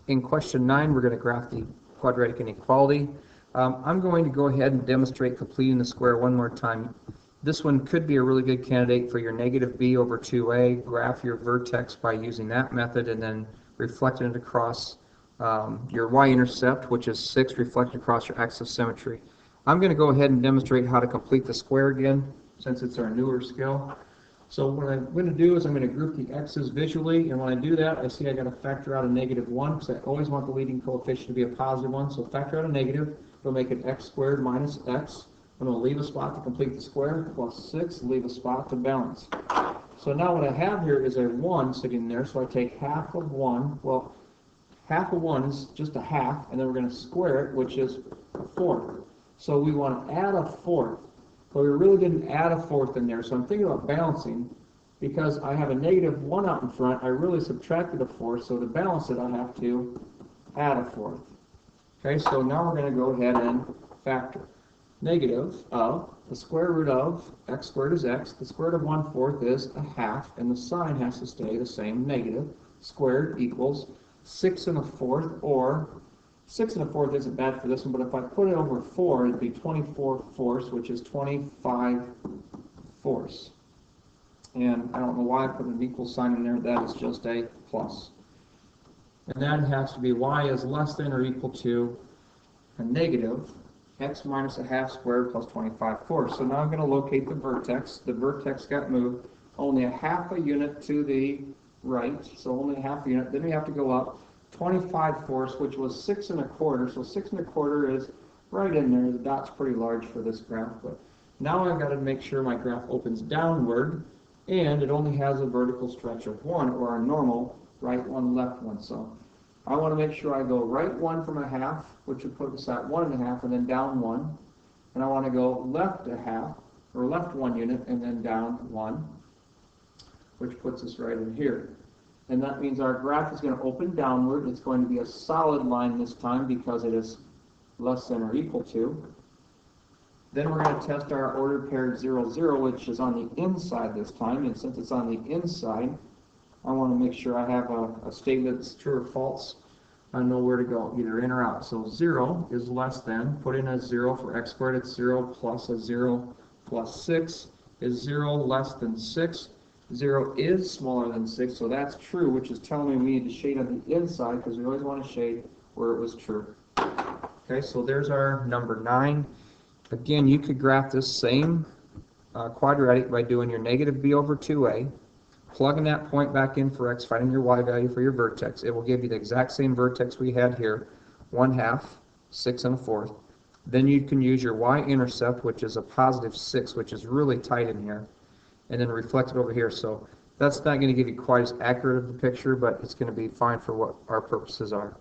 In question 9, we're going to graph the quadratic inequality. I'm going to go ahead and demonstrate completing the square one more time. This one could be a really good candidate for your negative b over 2a. Graph your vertex by using that method and then reflecting it across your y-intercept, which is 6, reflected across your axis of symmetry. I'm going to go ahead and demonstrate how to complete the square again, since it's our newer skill. So what I'm going to do is I'm going to group the x's visually, and when I do that, I see I got to factor out a negative 1, because I always want the leading coefficient to be a positive 1. So factor out a negative, it'll make it x squared minus x. I'm going to leave a spot to complete the square, plus 6, leave a spot to balance. So now what I have here is a 1 sitting there, so I take half of 1. Well, half of 1 is just a half, and then we're going to square it, which is a fourth. So we want to add a fourth. But we really didn't add a fourth in there, so I'm thinking about balancing. Because I have a negative 1 out in front, I really subtracted a fourth, so to balance it I have to add a fourth. Okay, so now we're going to go ahead and factor. Negative of the square root of x squared is x, the square root of 1/4 is a half, and the sign has to stay the same, negative, squared equals 6 1/4, or 6 1/4 isn't bad for this one, but if I put it over 4, it'd be 24 fourths, which is 25 fourths. And I don't know why I put an equal sign in there, that is just a plus. And that has to be y is less than or equal to a negative x minus a half squared plus 25 fourths. So now I'm going to locate the vertex. The vertex got moved only a half a unit to the right, so only a half a unit. Then we have to go up 25 fourths, which was 6 1/4. So 6 1/4 is right in there. The dot's pretty large for this graph, but now I've got to make sure my graph opens downward, and it only has a vertical stretch of 1, or a normal right 1, left 1. So I want to make sure I go right 1 from a half, which would put us at 1 1/2, and then down 1. And I want to go left a half, or left 1 unit, and then down 1, which puts us right in here. And that means our graph is going to open downward. It's going to be a solid line this time because it is less than or equal to. Then we're going to test our ordered pair 0, 0, which is on the inside this time. And since it's on the inside, I want to make sure I have a statement that's true or false. I know where to go, either in or out. So 0 is less than, put in a 0 for x squared, it's 0 plus a 0 plus 6 is 0 less than 6. 0 is smaller than 6, so that's true, which is telling me we need to shade on the inside, because we always want to shade where it was true. Okay, so there's our number 9. Again, you could graph this same quadratic by doing your negative b over 2a, plugging that point back in for x, finding your y value for your vertex. It will give you the exact same vertex we had here, 1/2, 6 1/4. Then you can use your y-intercept, which is a positive 6, which is really tight in here, and then reflect it over here. So that's not going to give you quite as accurate of a picture, but it's going to be fine for what our purposes are.